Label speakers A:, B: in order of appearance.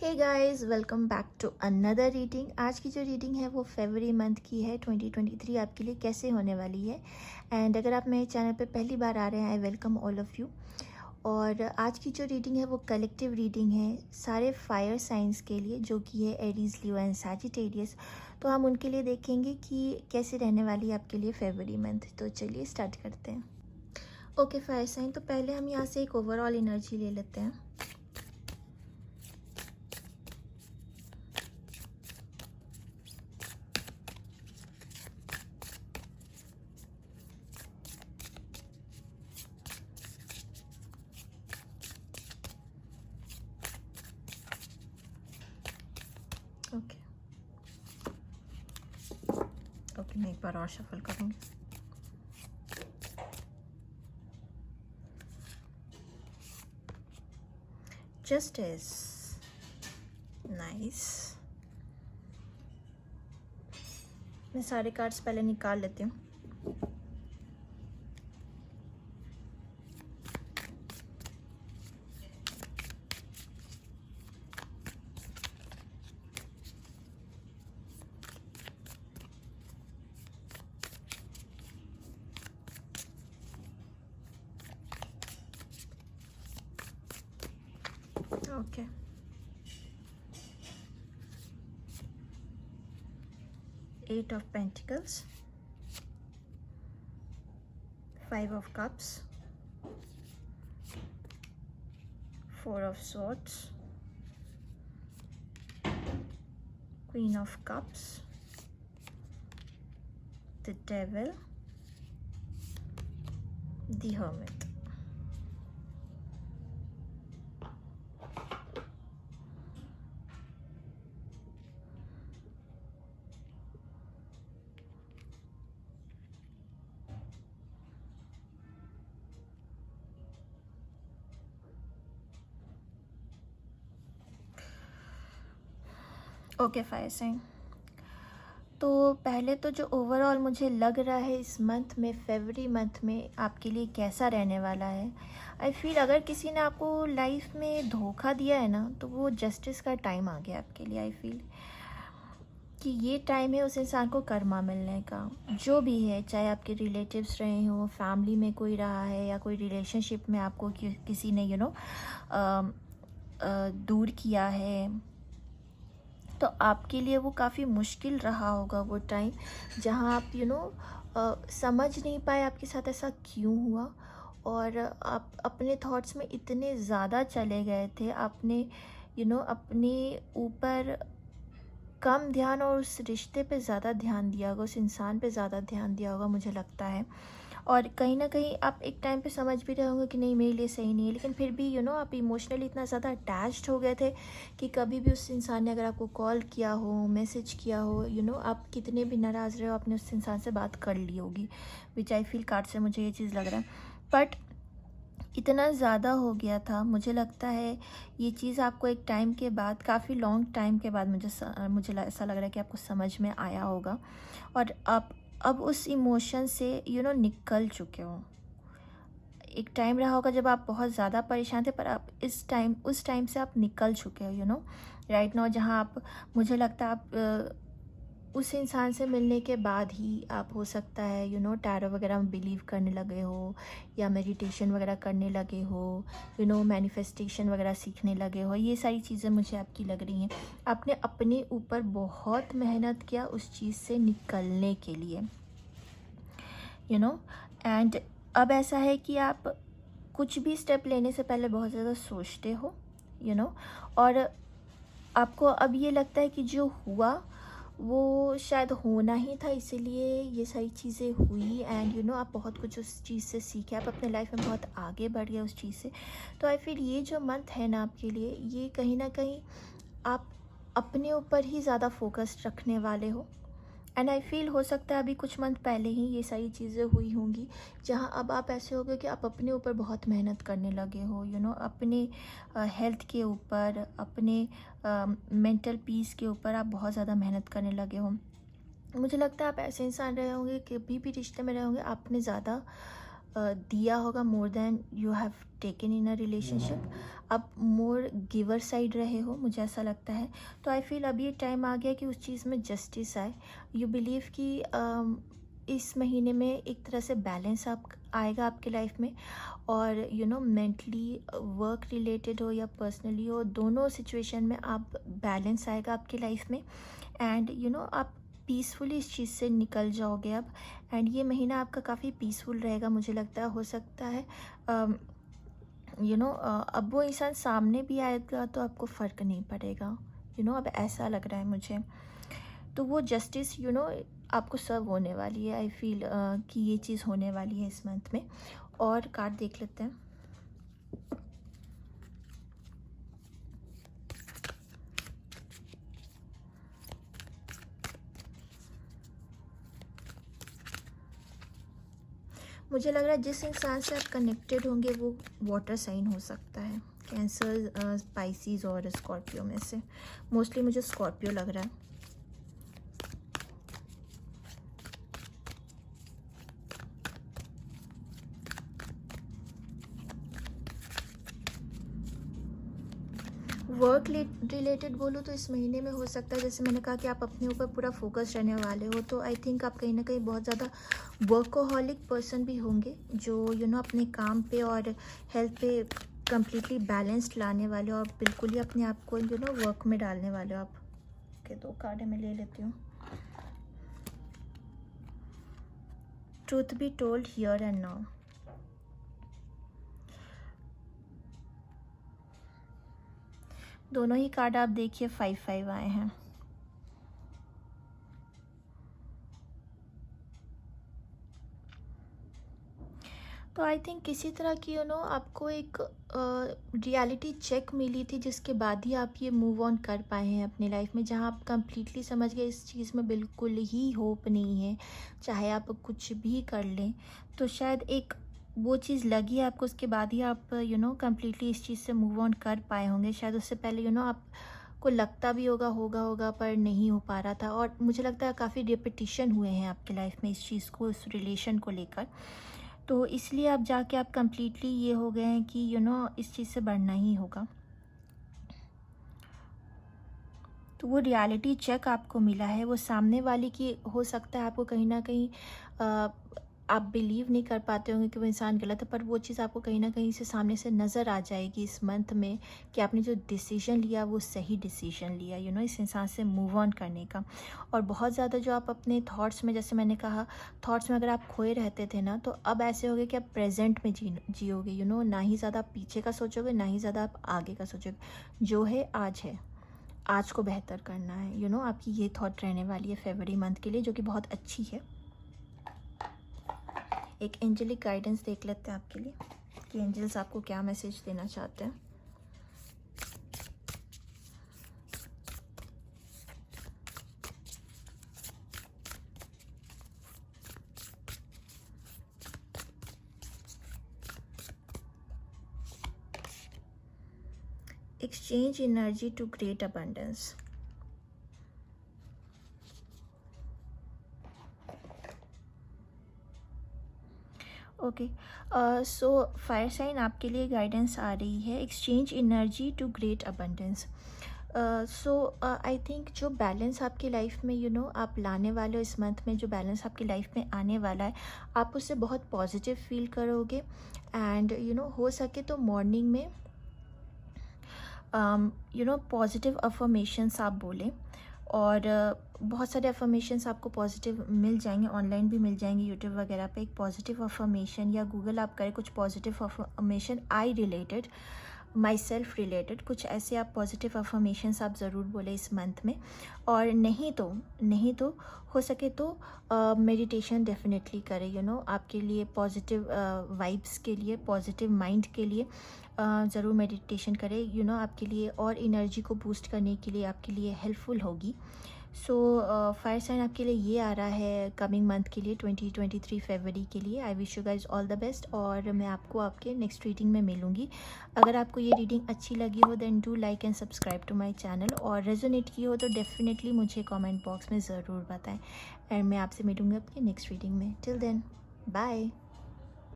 A: Hey guys, welcome back to another reading. आज की जो रीडिंग है वो फरवरी मंथ की है। 2023 आपके लिए कैसे होने वाली है। एंड अगर आप मेरे चैनल पे पहली बार आ रहे हैं, I welcome all of you. और आज की जो रीडिंग है वो कलेक्टिव रीडिंग है सारे फायर साइंस के लिए, जो कि है एरीज, लियो एंड सैजिटेरियस। तो हम उनके लिए देखेंगे कि कैसे रहने वाली है आपके लिए फरवरी मंथ। तो चलिए स्टार्ट करते हैं। ओके फायर साइन, तो पहले हम यहाँ से एक ओवरऑल एनर्जी ले लेते हैं। ओके ओके, मैं एक बार और शफल करूँगी। Justice, nice. मैं सारे कार्ड्स पहले निकाल लेती हूँ। Okay, eight of pentacles, 5 of cups, 4 of swords, queen of cups, the devil, the hermit। Okay fire sign, तो पहले तो जो ओवरऑल मुझे लग रहा है इस मंथ में, फरवरी मंथ में आपके लिए कैसा रहने वाला है। आई फील अगर किसी ने आपको लाइफ में धोखा दिया है ना, तो वो जस्टिस का टाइम आ गया आपके लिए। आई फील कि ये टाइम है उस इंसान को कर्मा मिलने का, जो भी है, चाहे आपके रिलेटिव्स रहे हो, फैमिली में कोई रहा है, या कोई रिलेशनशिप में आपको किसी ने दूर किया है, तो आपके लिए वो काफ़ी मुश्किल रहा होगा वो टाइम, जहाँ आप समझ नहीं पाए आपके साथ ऐसा क्यों हुआ। और आप अपने थॉट्स में इतने ज़्यादा चले गए थे, आपने अपने ऊपर कम ध्यान और उस रिश्ते पे ज़्यादा ध्यान दिया होगा, उस इंसान पे ज़्यादा ध्यान दिया होगा, मुझे लगता है। और कहीं ना कहीं आप एक टाइम पे समझ भी रहे होंगे कि नहीं, मेरे लिए सही नहीं है, लेकिन फिर भी आप इमोशनली इतना ज़्यादा अटैच्ड हो गए थे कि कभी भी उस इंसान ने अगर आपको कॉल किया हो, मैसेज किया हो, आप कितने भी नाराज़ रहे हो, आपने उस इंसान से बात कर ली होगी। विच आई फील कार्ड से मुझे ये चीज़ लग रहा है। बट इतना ज़्यादा हो गया था, मुझे लगता है ये चीज़ आपको एक टाइम के बाद, काफ़ी लॉन्ग टाइम के बाद, मुझे ऐसा लग रहा है कि आपको समझ में आया होगा। और आप अब उस इमोशन से निकल चुके हो। एक टाइम रहा होगा जब आप बहुत ज़्यादा परेशान थे, पर आप उस टाइम से आप निकल चुके हो राइट नाउ, जहाँ आप, मुझे लगता है आप उस इंसान से मिलने के बाद ही आप, हो सकता है टैरो वगैरह में बिलीव करने लगे हो, या मेडिटेशन वगैरह करने लगे हो, मैनिफेस्टेशन वगैरह सीखने लगे हो। ये सारी चीज़ें मुझे आपकी लग रही हैं। आपने अपने ऊपर बहुत मेहनत किया उस चीज़ से निकलने के लिए, एंड अब ऐसा है कि आप कुछ भी स्टेप लेने से पहले बहुत ज़्यादा सोचते हो, और आपको अब ये लगता है कि जो हुआ वो शायद होना ही था, इसीलिए ये सारी चीज़ें हुई। एंड आप बहुत कुछ उस चीज़ से सीखे, आप अपने लाइफ में बहुत आगे बढ़ गए उस चीज़ से। तो आई फील ये जो मंथ है ना आपके लिए, ये कहीं ना कहीं आप अपने ऊपर ही ज़्यादा फोकस रखने वाले हो। एंड आई फील हो सकता है अभी कुछ मंथ पहले ही ये सारी चीज़ें हुई होंगी, जहाँ अब आप ऐसे हो गए कि आप अपने ऊपर बहुत मेहनत करने लगे हो, अपने हेल्थ के ऊपर, अपने मेंटल पीस के ऊपर आप बहुत ज़्यादा मेहनत करने लगे हो। मुझे लगता है आप ऐसे इंसान रहे होंगे, कभी भी रिश्ते में रहे होंगे, आपने ज़्यादा दिया होगा more than you have taken in a relationship. आप मोर गिवर साइड रहे हो, मुझे ऐसा लगता है। तो आई फील अब ये टाइम आ गया कि उस चीज़ में जस्टिस आए। यू बिलीव कि इस महीने में एक तरह से बैलेंस आप आएगा आपके लाइफ में, और मेंटली वर्क रिलेटेड हो या पर्सनली हो, दोनों सिचुएशन में आप बैलेंस आएगा आपकी लाइफ में। एंड आप पीसफुली इस चीज़ से निकल जाओगे अब। एंड ये महीना आपका काफ़ी पीसफुल रहेगा, मुझे लगता है। हो सकता है अब वो इंसान सामने भी आएगा तो आपको फ़र्क नहीं पड़ेगा। अब ऐसा लग रहा है मुझे। तो वो जस्टिस आपको सर्व होने वाली है। आई फील कि ये चीज़ होने वाली है इस मंथ में। और कार्ड देख लेते हैं। मुझे लग रहा है जिस इंसान से आप कनेक्टेड होंगे वो वाटर साइन हो सकता है, कैंसर, स्पाइसीज और स्कॉर्पियो में से। मोस्टली मुझे स्कॉर्पियो लग रहा है। वर्क रिलेटेड बोलो तो इस महीने में हो सकता है, जैसे मैंने कहा, कि आप अपने ऊपर पूरा फोकस रहने वाले हो। तो आई थिंक आप कहीं ना कहीं बहुत ज़्यादा वर्कोहॉलिक पर्सन भी होंगे, जो अपने काम पे और हेल्थ पे कम्प्लीटली बैलेंस्ड लाने वाले हो, और बिल्कुल ही अपने आप को वर्क में डालने वाले हो आप। ओके, 2 कार्ड मैं ले लेती हूँ। Truth be told here and now. दोनों ही कार्ड आप देखिए 5-5 आए हैं। तो आई थिंक किसी तरह की आपको एक रियलिटी चेक मिली थी, जिसके बाद ही आप ये मूव ऑन कर पाए हैं अपनी लाइफ में, जहाँ आप कंप्लीटली समझ गए इस चीज़ में बिल्कुल ही होप नहीं है, चाहे आप कुछ भी कर लें। तो शायद एक वो चीज़ लगी आपको, उसके बाद ही आप कंप्लीटली इस चीज़ से मूव ऑन कर पाए होंगे। शायद उससे पहले आपको लगता भी होगा पर नहीं हो पा रहा था। और मुझे लगता है काफ़ी रिपीटिशन हुए हैं आपकी लाइफ में इस चीज़ को, इस रिलेशन को लेकर। तो इसलिए अब जाके आप कंप्लीटली ये हो गए हैं कि इस चीज़ से बढ़ना ही होगा। तो वो रियलिटी चेक आपको मिला है, वो सामने वाले की हो सकता है आपको कहीं ना कहीं आप बिलीव नहीं कर पाते होंगे कि वो इंसान गलत है, पर वो चीज़ आपको कहीं ना कहीं से सामने से नज़र आ जाएगी इस मंथ में, कि आपने जो डिसीजन लिया वो सही डिसीजन लिया इस इंसान से मूव ऑन करने का। और बहुत ज़्यादा जो आप अपने थॉट्स में, जैसे मैंने कहा, थॉट्स में अगर आप खोए रहते थे ना, तो अब ऐसे होगे कि आप प्रेजेंट में जियोगे। ना ही ज़्यादा आप पीछे का सोचोगे, ना ही ज़्यादा आप आगे का सोचोगे। जो है आज को बेहतर करना है। आपकी ये थॉट रहने वाली है फरवरी मंथ के लिए, जो कि बहुत अच्छी है। एक एंजेलिक गाइडेंस देख लेते हैं आपके लिए, कि एंजल्स आपको क्या मैसेज देना चाहते हैं। Exchange energy to great abundance. Okay, so fire sign आपके लिए गाइडेंस आ रही है, exchange energy to great abundance. So I think जो बैलेंस आपकी लाइफ में आप लाने वाले हो इस मंथ में, जो बैलेंस आपकी लाइफ में आने वाला है, आप उससे बहुत पॉजिटिव फील करोगे। एंड हो सके तो मॉर्निंग में पॉजिटिव अफर्मेशंस आप बोलें। और बहुत सारे अफर्मेशंस आपको पॉजिटिव मिल जाएंगे, ऑनलाइन भी मिल जाएंगे, यूट्यूब वगैरह पे। एक पॉजिटिव अफर्मेशन, या गूगल आप करें कुछ positive affirmation, I related, my self related, कुछ ऐसे आप पॉजिटिव अफर्मेशंस आप ज़रूर बोले इस मंथ में। और नहीं तो हो सके तो मेडिटेशन डेफिनेटली करें। आपके लिए पॉजिटिव वाइब्स के लिए, पॉजिटिव माइंड के लिए ज़रूर मेडिटेशन करें। आपके लिए और एनर्जी को बूस्ट करने के लिए आपके लिए हेल्पफुल होगी। सो फायर साइन आपके लिए ये आ रहा है कमिंग मंथ के लिए, 2023 फरवरी के लिए। I wish you guys all the best, और मैं आपको आपके नेक्स्ट रीडिंग में मिलूँगी। अगर आपको ये रीडिंग अच्छी लगी हो then do like and subscribe to my channel, और रेजोनेट की हो तो डेफिनेटली मुझे कमेंट बॉक्स में ज़रूर बताएं। एंड मैं आपसे मिलूँगी आपके नेक्स्ट रीडिंग में। Till then, bye.